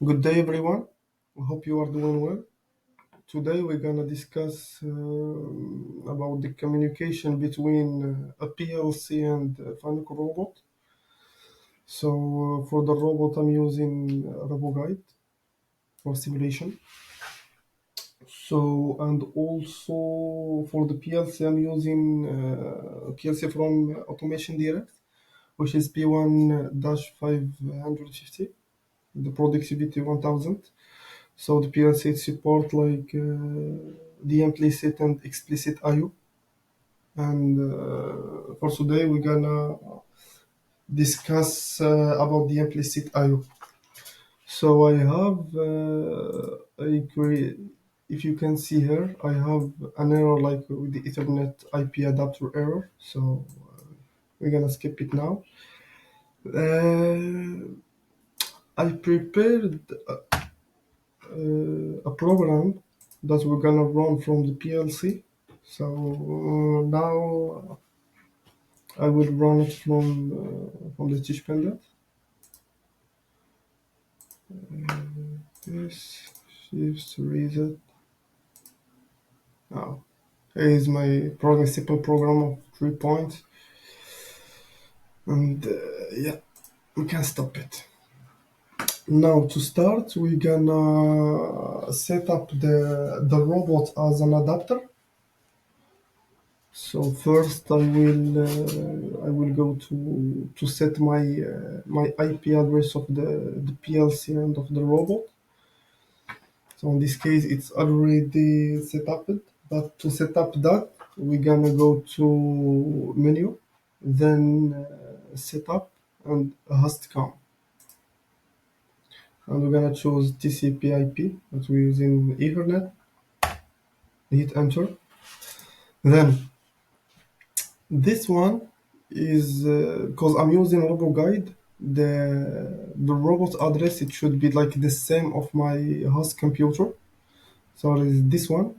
Good day, everyone. I hope you are doing well. Today, we're gonna discuss about the communication between a PLC and a fanuc robot. For the robot, I'm using RoboGuide for simulation. And also for the PLC, I'm using PLC from Automation Direct, which is P1-550, the productivity 1000. So the PLC support the implicit and explicit IO. And for today, we're gonna discuss about the implicit IO. So I have if you can see here, I have an error like with the Ethernet IP adapter error. So we're gonna skip it now. I prepared a program that we're gonna run from the PLC. So now I will run it from the teach pendant. This shifts reset. Now here is my program, simple program of 3 points, and yeah, we can stop it. Now to start, we're gonna set up the robot as an adapter. So first, I will go to set my IP address of the PLC and of the robot. So in this case, it's already set up. But to set up that, we're gonna go to menu, then setup and hostcom, and we're gonna choose TCP/IP that we're using Ethernet. Hit enter. Then this one is because I'm using RoboGuide. The robot address, it should be like the same of my host computer. So it is this one,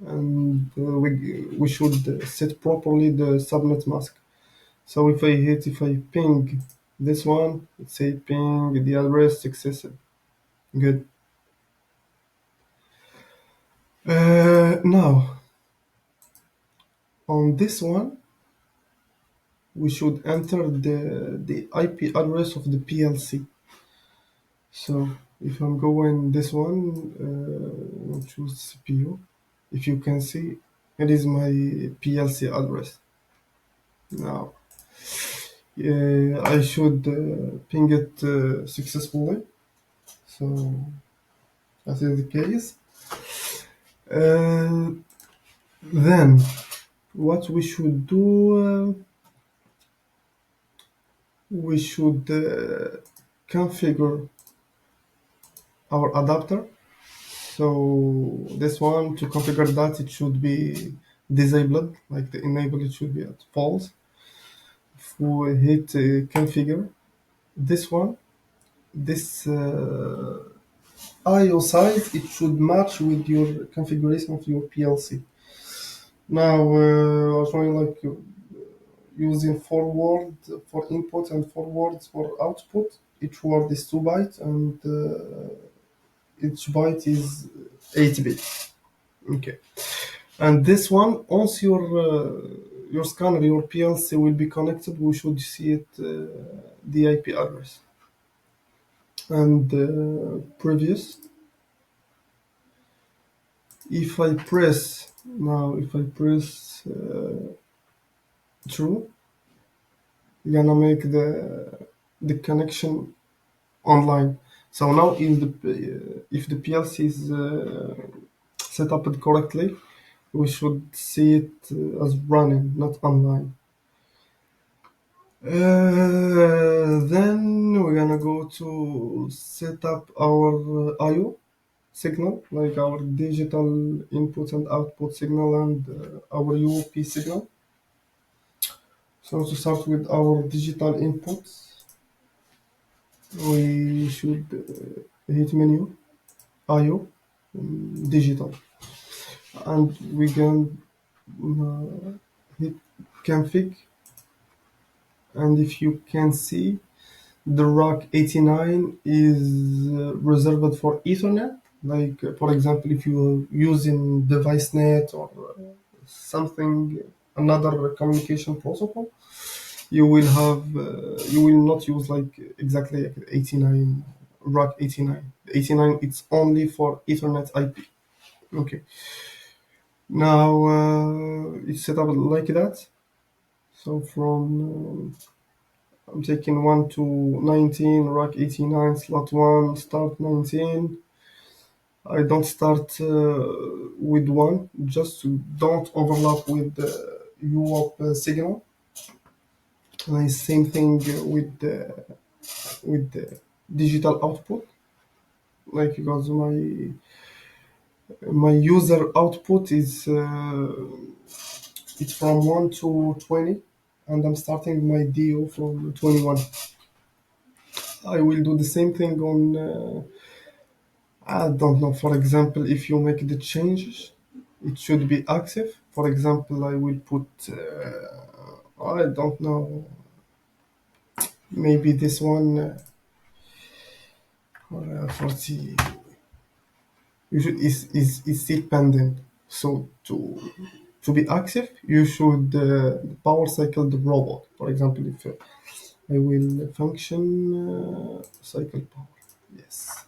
and we should set properly the subnet mask. So if I ping this one, it say ping the address successful. Good. Now on this one, we should enter the IP address of the PLC. So if I'm going this one, I'll choose CPU. If you can see, it is my PLC address. Now, I should ping it successfully. So that is the case. Then, what we should do, we should configure our adapter. So this one, to configure that, it should be disabled, like the enable, it should be at false. If we hit configure, this one, this IO size, it should match with your configuration of your PLC. Now, I was showing like using forward for input and forwards for output. Each word is 2 bytes, and each byte is 8 bits. Okay. And this one, once your scanner, your PLC will be connected, we should see it the IP address. And previous, if I press true, you're gonna make the connection online. So now, if the PLC is set up correctly, we should see it as running, not online. Then we're gonna go to set up our IO signal, like our digital input and output signal, and our UOP signal. So to start with our digital inputs, we should hit menu, IO, digital, and we can hit config. And if you can see, The rack 89 is reserved for Ethernet. Like, for example, if you're using device net or something, another communication protocol, you will not use like exactly like 89 rack 89. 89 it's only for Ethernet IP. Okay. Now it's set up like that. So from I'm taking 1 to 19, rack 89, slot 1, start 19. I don't start with 1, just to don't overlap with the UOP signal. And same thing with the digital output. Like because my user output is it's from 1 to 20, and I'm starting my DO from 21. I will do the same thing on I don't know. For example, if you make the changes, it should be active. For example, I will put I don't know, maybe this one 40 is still pending. So to be active, you should power cycle the robot. For example, if I will function cycle power. Yes.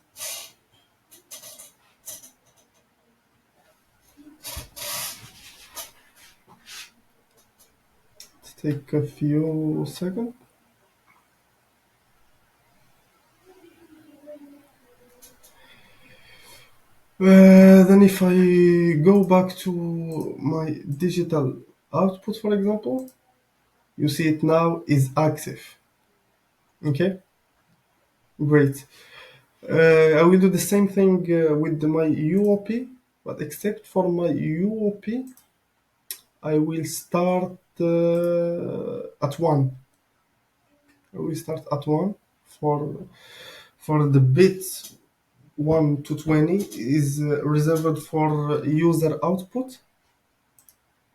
Take a few seconds. Then if I go back to my digital output, for example, you see it now is active. Okay, great. I will do the same thing with my UOP, but except for my UOP, I will start at 1. I will start at 1 for the bits 1 to 20 is reserved for user output,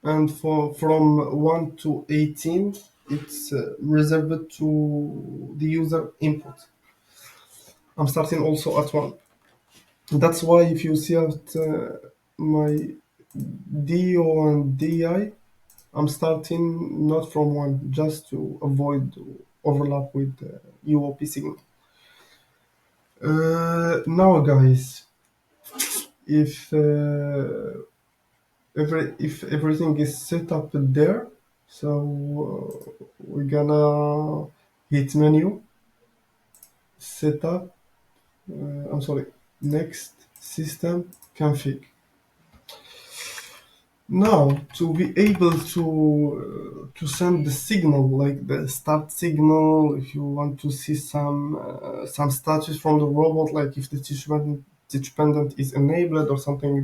and for from 1 to 18 it's reserved to the user input. I'm starting also at 1. That's why if you see at my DO and DI, I'm starting not from 1, just to avoid overlap with the UOP signal. Now guys, if if everything is set up there, so we're gonna hit menu, setup. I'm sorry, next system config. Now to be able to send the signal, like the start signal, if you want to see some status from the robot, like if the teach pendant is enabled or something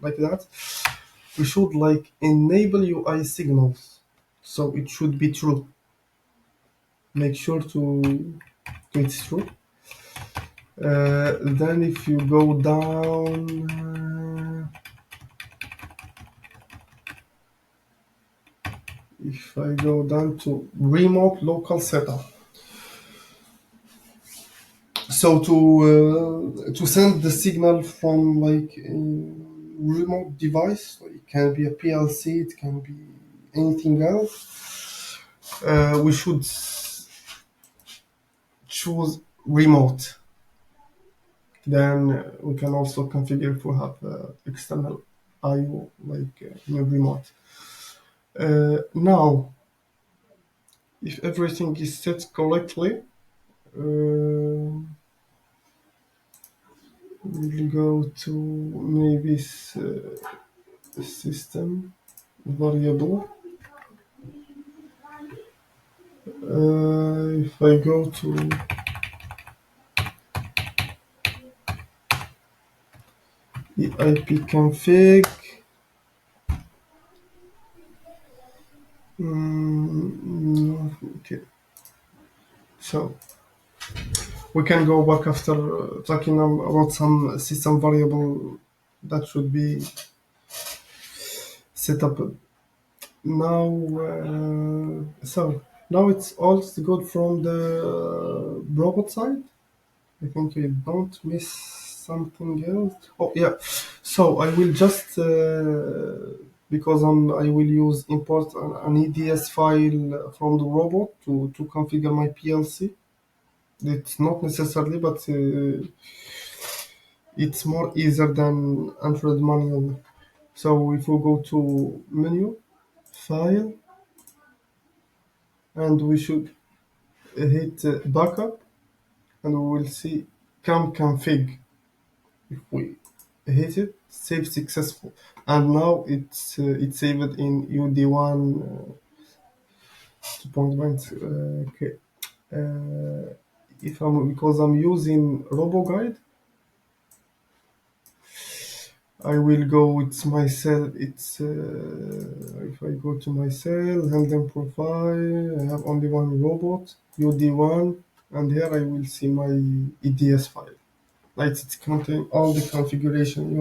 like that, we should like enable UI signals, so it should be true. Make sure to it's true. Then if you go down, if I go down to remote local setup, so to send the signal from like a remote device, so it can be a PLC, it can be anything else. We should choose remote. Then we can also configure if we have external I/O like in a remote. Now, if everything is set correctly, we'll go to maybe system variable. If I go to EIP config, no, okay. So we can go back after talking about some system variable that should be set up now. So Now it's all good from the robot side. I think I don't miss something else. Oh yeah, so I will just because I will use import an EDS file from the robot to configure my PLC. It's not necessarily, but it's more easier than Android manual. So if we go to menu, file, and we should hit backup, and we will see cam config. If we hit it, save successful, and now it's saved in UD1 2.1. Okay. If I'm because I'm using RoboGuide, I will go with my cell. It's if I go to my cell, handling profile, I have only one robot, UD1, and here I will see my EDS file. Like it contain all the configuration,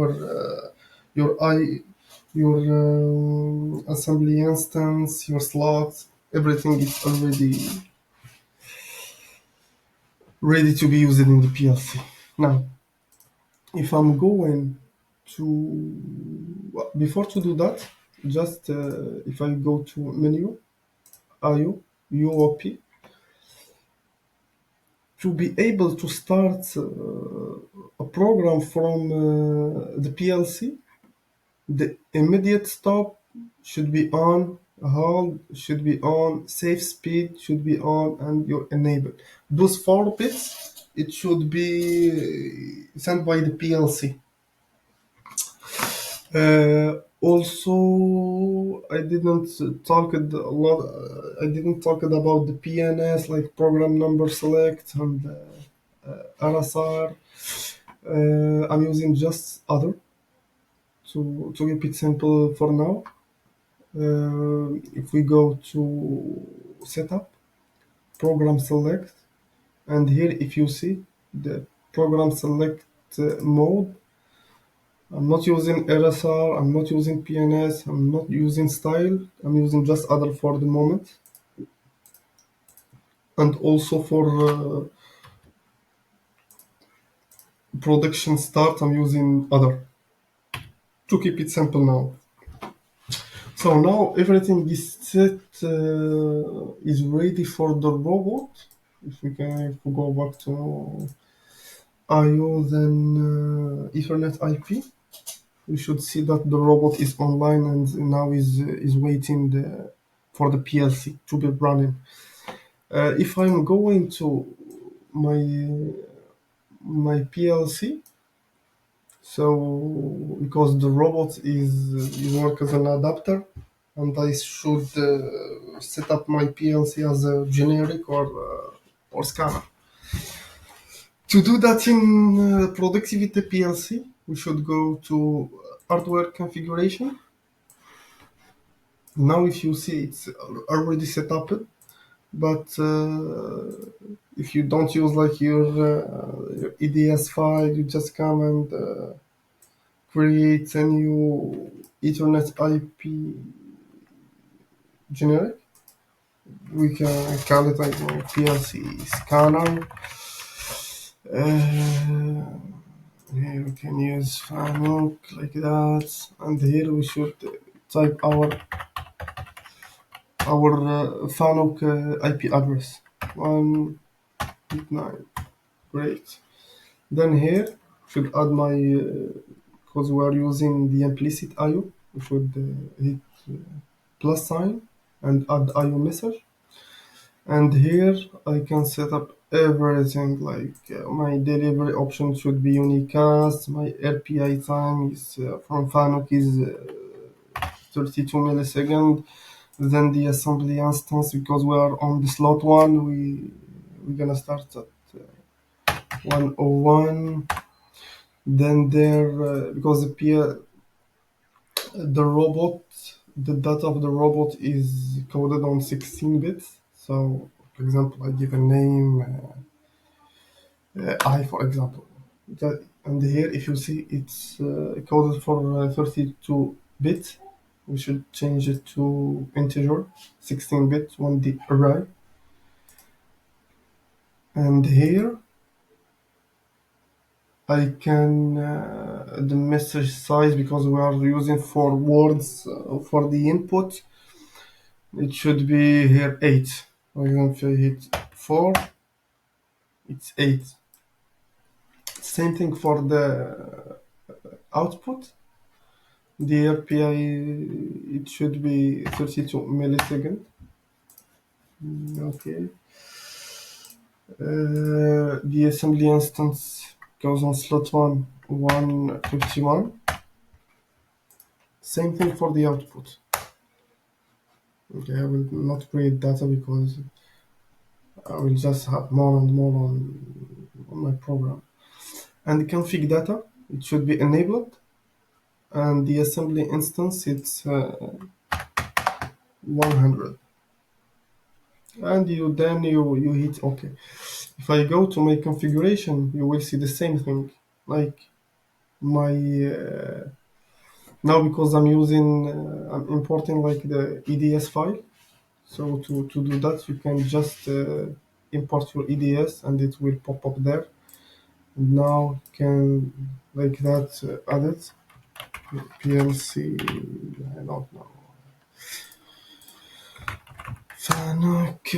your I, your assembly instance, your slots, everything is already ready to be used in the PLC. Now, if I'm going to before to do that, just if I go to menu IO UOP to be able to start a program from the PLC, the immediate stop should be on, hold should be on, safe speed should be on, and your enable. Those 4 bits, it should be sent by the PLC. Also, I didn't talk a lot. I didn't talk about the PNS like program number select and RSR. I'm using just other to keep it simple for now. If we go to setup, program select, and here if you see the program select mode, I'm not using RSR, I'm not using PNS, I'm not using style, I'm using just other for the moment. And also for production start, I'm using other to keep it simple now. So now everything is set, is ready for the robot. If we go back to IO, then Ethernet IP, we should see that the robot is online and now is waiting for the PLC to be running. If I'm going to my PLC, so because the robot is work as an adapter, and I should set up my PLC as a generic or scanner. To do that in productivity PLC, we should go to hardware configuration. Now, if you see, it's already set up, but if you don't use like your EDS file, you just come and create a new Ethernet IP generic. We can call it like PLC scanner. Here we can use fanuc like that, and here we should type our fanuc IP address 189. Great. Then here should add my because we are using the implicit IO. We should hit plus sign and add IO message. And here I can set up everything like my delivery option should be unicast. My RPI time is from fanuc is 32 milliseconds. Then the assembly instance, because we are on the slot 1, we're gonna start at 101. Then there because the robot, the data of the robot is coded on 16 bits. So, for example, I give a name, I, for example. And here, if you see, it's coded for 32 bits. We should change it to integer, 16 bit, 1D array. and here I can the message size, because we are using for words for the input, it should be here 8. For example, if I hit 4, it's 8. Same thing for the output. The RPI, it should be 32 milliseconds. Okay. The assembly instance goes on slot 1, 151. Same thing for the output. Okay, I will not create data because I will just have more and more on my program. And the config data, it should be enabled. And the assembly instance, it's 100. And you hit OK. If I go to my configuration, you will see the same thing. Like my now, because I'm importing like the EDS file. So to do that, you can just import your EDS and it will pop up there. Now you can like that add it. PLC, I don't know. fanuc.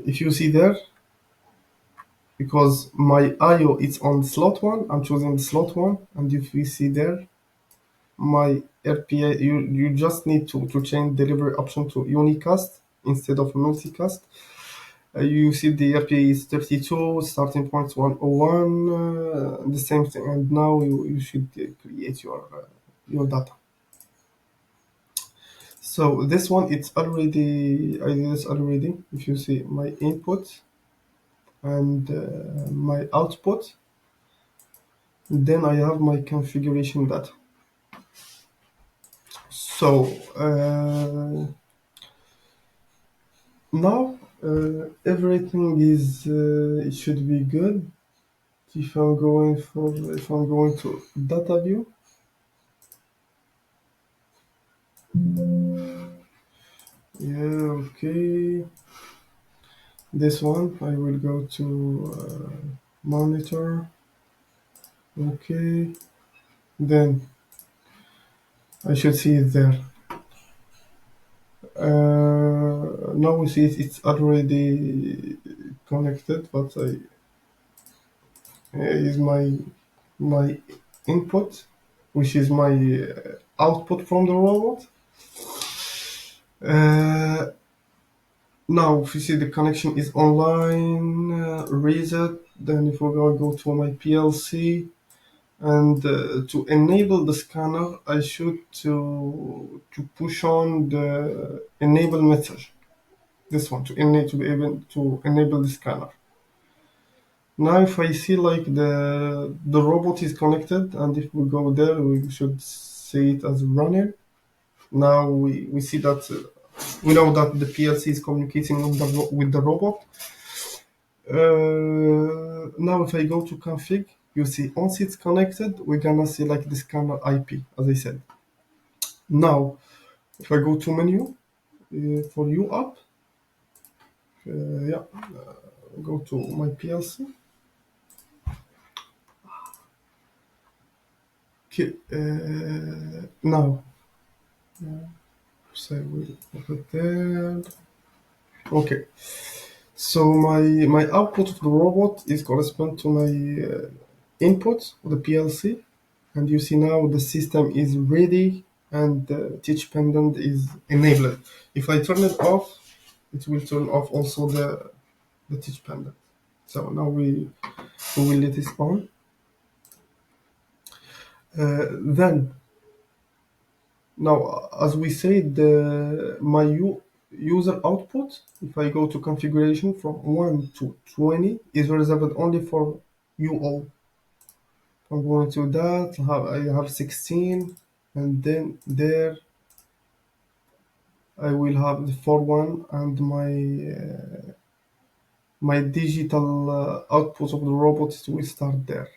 If you see there, because my IO is on slot 1, I'm choosing the slot 1, and if you see there, my RPA, you just need to change delivery option to unicast instead of multicast. You see the RPA is 32, starting point 101, the same thing, and now you should create your data. So this one, it's already, I did this already. If you see my input and my output, then I have my configuration data. So now everything is it should be good. If I'm going to data view, yeah, okay. This one I will go to monitor, okay. Then I should see it there. Now we see it's already connected, but is my input, which is my output from the robot. Now, if you see the connection is online, reset. Then if we go to my PLC, and to enable the scanner, I should to push on the enable message. This one to be able to enable the scanner. Now, if I see like the robot is connected, and if we go there, we should see it as running. Now we see that we know that the PLC is communicating with the robot. Now, if I go to config, you see once it's connected, we're gonna see like the scanner IP, as I said. Now, if I go to menu for UApp, yeah, go to my PLC. Okay, now, so we put there. Okay, so my output of the robot is correspond to my input of the PLC, and you see now the system is ready and the teach pendant is enabled. If I turn it off, it will turn off also the teach pendant. So now we will let it on. Then now, as we said, my user output, if I go to configuration from 1 to 20, is reserved only for you all. I'm going to that, I have 16, and then there I will have the for one, and my digital output of the robot will start there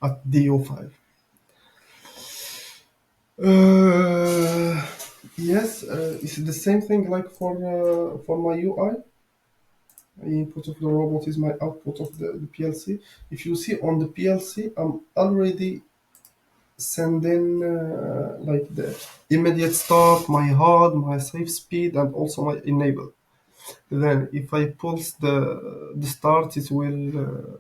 at DO5. Yes, it's the same thing like for my UI. Input of the robot is my output of the PLC. If you see on the PLC, I'm already sending like the immediate start, my hard, my safe speed, and also my enable. Then if I pulse the start, it will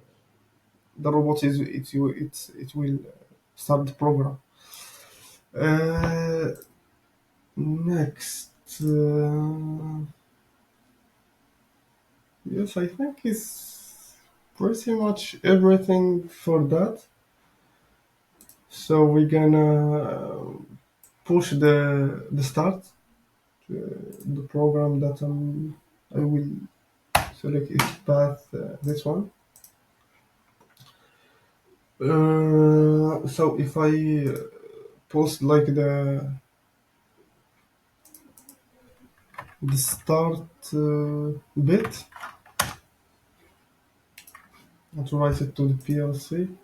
the robot is it will start the program. Uh, Next, yes, I think it's pretty much everything for that. So we're gonna push the start, the program that I will select its path, this one. So if I post like the start bit, authorize it to the PLC.